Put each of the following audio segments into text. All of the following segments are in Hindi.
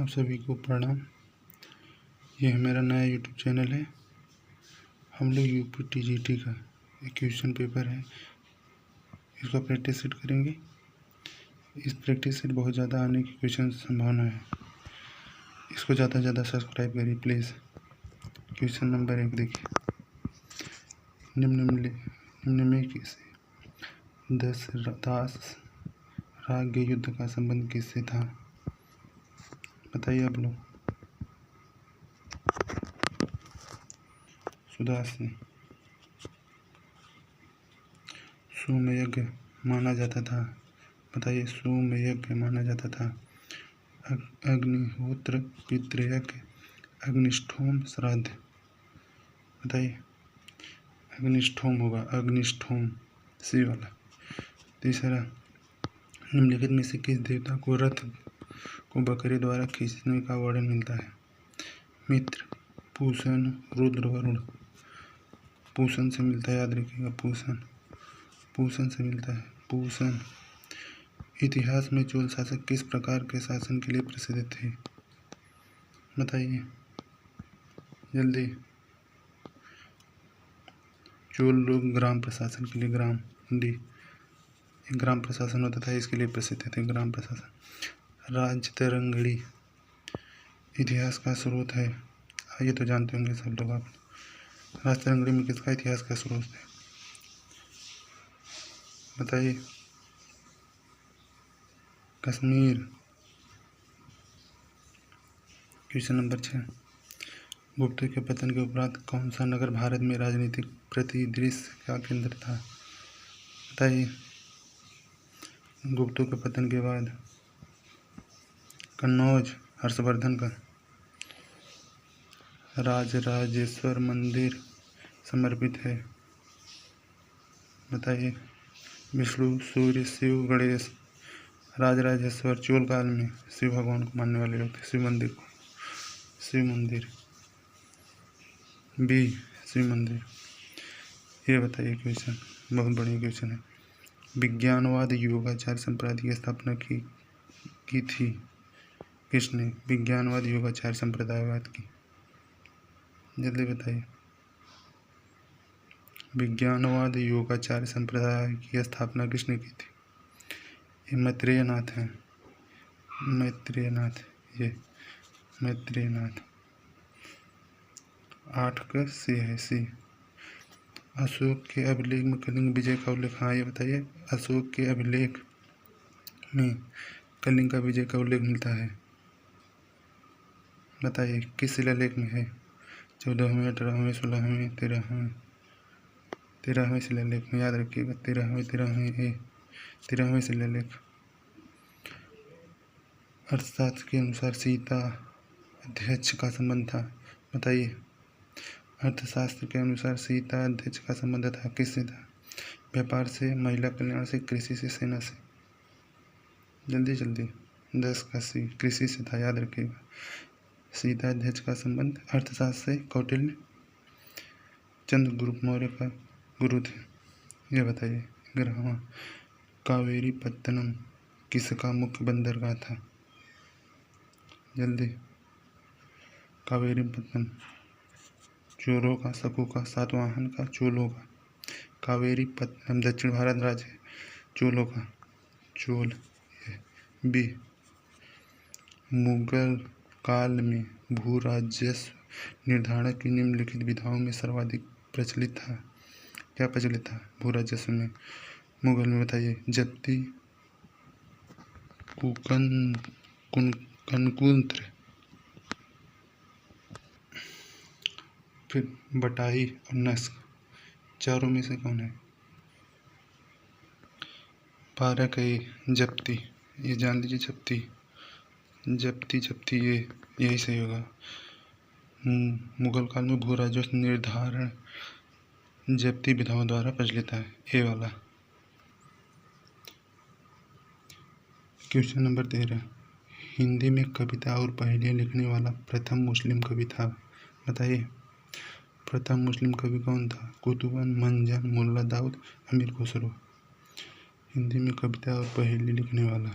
आप सभी को प्रणाम। यह मेरा नया यूट्यूब चैनल है। हम लोग यूपी टीजीटी का एक क्वेश्चन पेपर है, इसका प्रैक्टिस सेट करेंगे। इस प्रैक्टिस सेट बहुत ज़्यादा आने की क्वेश्चन संभावना है। इसको ज़्यादा से ज़्यादा सब्सक्राइब करिए प्लीज़। क्वेश्चन नंबर 1 देखिए। निम्न में किसे दशरथास राज्य युद्ध का संबंध किससे था? बताइए आप लोग। सुदास ने। सोमयज्ञ माना जाता था। बताइए, सोमयज्ञ माना जाता था। अग्निहोत्र पितृयज्ञ, अग्निष्ठोम श्राद्ध। बताइए, अग्निष्ठोम होगा, अग्निष्ठोम सी वाला। तीसरा, निम्नलिखित में से किस देवता को रथ को बकरे द्वारा खींचने का वर्णन मिलता है? मित्र, पूषण, रुद्र, वरुण। पूषण से मिलता है, याद रखिएगा। पूषण से मिलता है। पूषण। इतिहास में चोल शासक किस प्रकार के शासन के लिए प्रसिद्ध थे? बताइए जल्दी। चोल लोग ग्राम प्रशासन के लिए, ग्राम प्रशासन होता था, इसके लिए प्रसिद्ध थे, ग्राम प्रशासन। राजतरंगड़ी इतिहास का स्रोत है। ये तो जानते होंगे सब लोग आप। राजतरंगड़ी में किसका इतिहास का स्रोत है? बताइए। कश्मीर। Question number 6। गुप्त के पतन के उपरांत कौन सा नगर भारत में राजनीतिक परिदृश्य का केंद्र था? बताइए। गुप्तों के पतन के बाद कन्नौज हर्षवर्धन का। राजराजेश्वर मंदिर समर्पित है। बताइए। विष्णु, सूर्य, शिव, गणेश। राजराजेश्वर चोल काल में शिव भगवान को मानने वाले लोग थे। शिव मंदिर। बी, शिव मंदिर। ये बताइए क्वेश्चन, बहुत बढ़िया क्वेश्चन है। विज्ञानवाद योगाचार संप्रदाय की स्थापना की थी किसने? विज्ञानवाद योगाचार संप्रदायवाद की। जल्दी बताइए। विज्ञानवाद योगाचार संप्रदाय की स्थापना किसने की थी? ये मैत्रेयनाथ हैं। मैत्रेयनाथ। 8 का सी है, सी। अशोक के अभिलेख में कलिंग विजय का उल्लेख। हाँ, ये बताइए। अशोक के अभिलेख में कलिंग का विजय का उल्लेख मिलता है। बताइए किस शिलालेख में है? 14वें, 18वें, 16वें, 13वें शिलालेख में। याद रखिएगा, 13वें शिलालेख। अर्थशास्त्र के अनुसार सीता अध्यक्ष का संबंध था। बताइए। अर्थशास्त्र के अनुसार सीता अध्यक्ष का संबंध था, किससे था? व्यापार से, महिला कल्याण से, कृषि से, सेना से। जल्दी 10 का सी, कृषि से था, याद रखिएगा। सीता अध्यक्ष का संबंध अर्थशास्त्र से कौटिल्य चंद्रगुप्त मौर्य का गुरु थे। ये बताइए। 11वां, कावेरी पत्तनम किसका मुख्य बंदरगाह था? जल्दी। कावेरी पत्तनम चोलों का, शकों का, सातवाहन का, चोलों का। कावेरी पत्तनम दक्षिण भारत राज्य है, चोलों का, चोल। बी, मुगल काल में भू राजस्व निर्धारण की निम्नलिखित विधाओं में सर्वाधिक प्रचलित था। क्या प्रचलित था भू राजस्व में मुगल में? बताइए। जब्ती, कनकुंत्र, फिर बटाई और नस्क। चारों में से कौन है? 12 का जब्ती। ये जान लीजिए, जब्ती ये यही सही होगा। मुगल काल में भू राजस्व निर्धारण जब्ती विधाओं द्वारा प्रचलित है, ये वाला। Question number 13। हिंदी में कविता और पहेलियाँ लिखने वाला प्रथम मुस्लिम कवि था। बताइए। प्रथम मुस्लिम कवि कौन था? कुतुबन, मंजन, मुल्ला दाऊद, अमीर खुसरो। हिंदी में कविता और पहेली लिखने वाला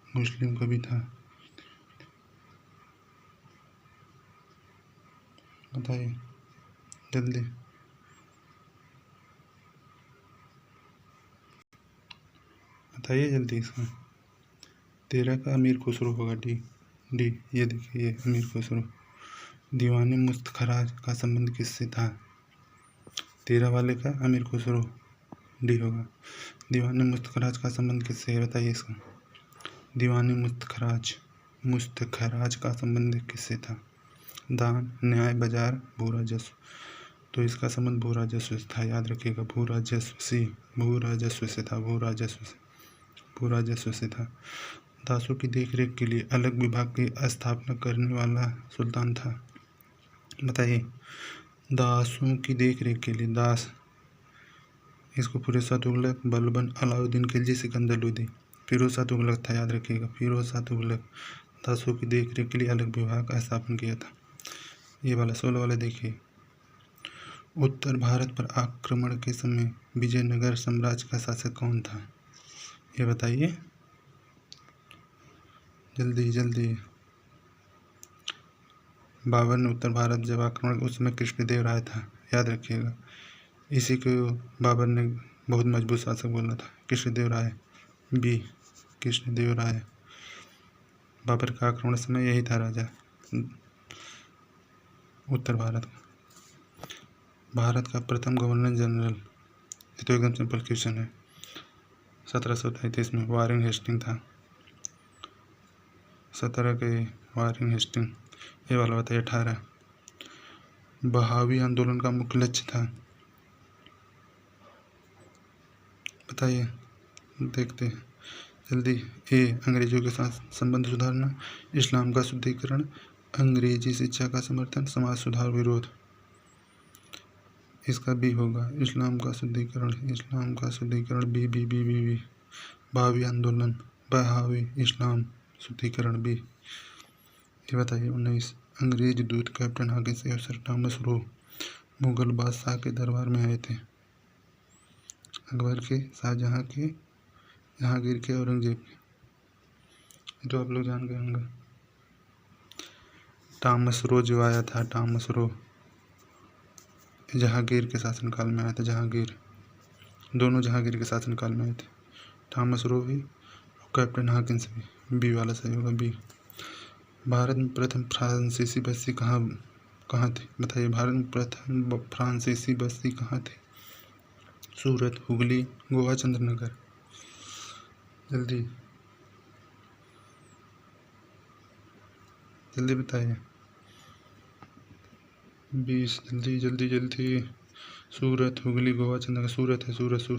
मुस्लिम कवि था बताइए जल्दी, बताइए जल्दी इसका। 13 का अमीर खुसरो होगा, डी। डी, ये देखिए, ये अमीर खुसरो। दीवाने मुस्तखराज का संबंध किससे था? 13 वाले का अमीर खुसरो, डी होगा। दीवाने मुस्तखराज का संबंध किससे है, बताइए इसका। दीवाने मुस्तखराज का संबंध किससे था? दान, न्याय, बाजार, भू राजस्व। तो इसका संबंध भू राजस्व से था, याद रखिएगा। भू राजस्व से था, भू राजस्व से था। दासों की देखरेख के लिए अलग विभाग की स्थापना करने वाला सुल्तान था, बताइए। दासों की देखरेख के लिए, दास, इसको फिरोज शाह तुगलक, बलबन, अलाउद्दीन खिलजी, सिकंदर लोदी। फिरोज शाह तुगलक था, याद रखिएगा। फिरोज शाह तुगलक दासों की देखरेख के लिए अलग विभाग का स्थापन किया था। ये वाला 16 वाला देखिए। उत्तर भारत पर आक्रमण के समय विजयनगर साम्राज्य का शासक कौन था, ये बताइए जल्दी जल्दी। बाबर ने उत्तर भारत जब आक्रमण, उस समय कृष्णदेव राय था, याद रखिएगा। इसी को बाबर ने बहुत मजबूत शासक बोला था, कृष्णदेव राय, बी, कृष्णदेव राय। बाबर का आक्रमण समय यही था राजा उत्तर भारत का। भारत का प्रथम गवर्नर जनरल, ये तो एकदम सिंपल क्वेश्चन है, 1733 में वारेन हेस्टिंग था। 17 के वारेन हेस्टिंग। ये वाला बताइए 18। बहावी आंदोलन का मुख्य लक्ष्य था, बताइए, देखते हैं जल्दी। ए, अंग्रेजों के साथ संबंध सुधारना, इस्लाम का शुद्धिकरण, अंग्रेजी शिक्षा का समर्थन, समाज सुधार, विरोध। इसका बी होगा, इस्लाम का शुद्धिकरण, B B B B B. बहावी आंदोलन, बहावी इस्लाम शुद्धिकरण, बी। ये बताइए 19। अंग्रेज दूत कैप्टन हाकिम से सर थॉमस रो मुगल बादशाह के दरबार में आए थे। अकबर के, शाहजहां के, जहांगीर के, औरंगजेब के, तो आप लोग जान गए होंगे। थॉमस रो जो आया था, थॉमस रो जहांगीर के शासनकाल में आया था। जहांगीर, दोनों जहांगीर के शासनकाल में आए थे। थॉमस रो भी और कैप्टन हाकिंस भी। बी वाला सही होगा, बी। भारत में प्रथम फ्रांसीसी बस्ती कहाँ थी, बताइए। भारत में प्रथम फ्रांसीसी बस्ती कहाँ थी? सूरत, हुगली, गोवा, चंद्रनगर। जल्दी जल्दी बताइए, 20, जल्दी जल्दी जल्दी। सूरत, हुगली, गोवा, चंद्रनगर। सूरत है,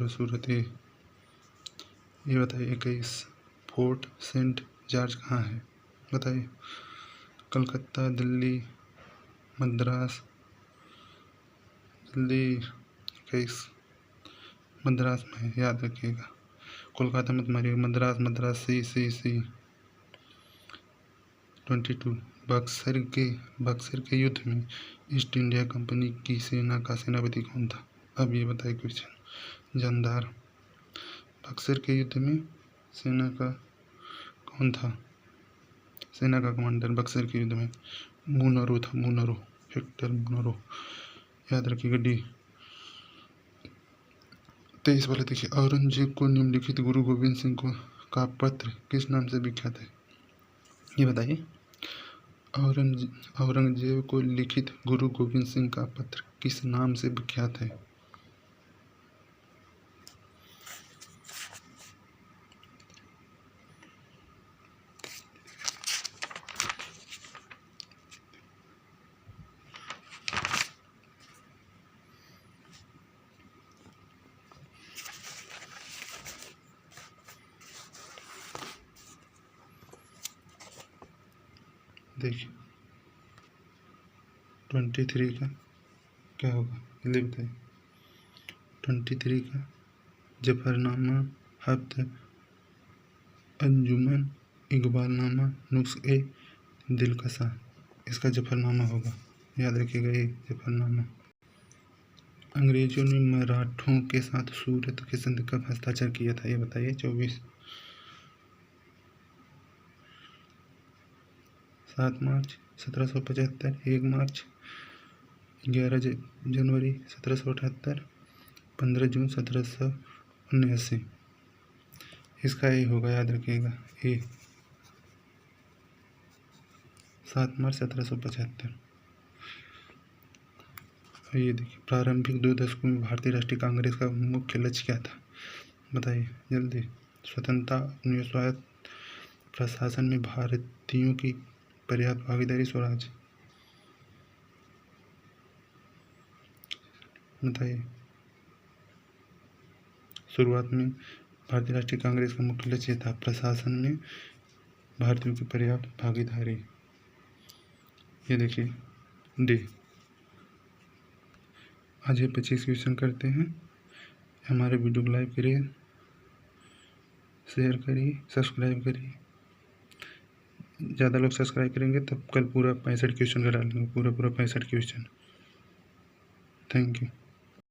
सूरत। ये बताइए 21। फोर्ट सेंट जॉर्ज कहाँ है, बताइए। कलकत्ता, दिल्ली, मद्रास, जल्दी। 21 मद्रास में है, याद रखिएगा। कोलकाता मत मारिएगा, मद्रास, सी। 22 बक्सर के युद्ध में ईस्ट इंडिया कंपनी की सेना का सेनापति कौन था? अब ये बताइए क्वेश्चन। जानदार। बक्सर के युद्ध में सेना का कौन था? सेना का कमांडर बक्सर के युद्ध में मुनरो था, विक्टर मुनरो, याद रखिएगा, डी। 23 वाले देखिए। औरंगजेब को निम्नलिखित गुरु गोविंद सिंह को का पत्र किस नाम से विख्यात है, ये बताइए। औरंगजेब को लिखित गुरु गोविंद सिंह का पत्र किस नाम से विख्यात है? देखिए 23 का क्या होगा, जल्दी बताइए। 23 का जफरनामा, हफ्त, अंजुमन, इकबालनामा, नुस्खे दिलकशा। इसका जफरनामा होगा, याद रखिएगा, ये जफरनामा। अंग्रेजों ने मराठों के साथ सूरत के संधि कब हस्ताक्षर किया था, ये बताइए। 24 7 मार्च 1775, 1 मार्च जनवरी 1778, 15 जून 1779। इसका ए होगा, याद रखिएगा, ए। 7 मार्च 1775। ये देखिए, प्रारंभिक 2 दशकों में भारतीय राष्ट्रीय कांग्रेस का मुख्य लक्ष्य क्या था, बताइए जल्दी। स्वतंत्रता, स्वायत्त प्रशासन में भारतीयों की पर्याप्त भागीदारी, स्वराज, बताइए। शुरुआत में भारतीय राष्ट्रीय कांग्रेस का मुख्य लक्ष्य था प्रशासन में भारतीयों की पर्याप्त भागीदारी। ये देखिए, डी। आज ये 25 क्वेश्चन करते हैं। हमारे वीडियो को लाइक करिए, शेयर करिए, सब्सक्राइब करिए। ज़्यादा लोग सब्सक्राइब करेंगे तब कल पूरा 65 क्वेश्चन का डालेंगे, पूरा 65 क्वेश्चन। Thank you.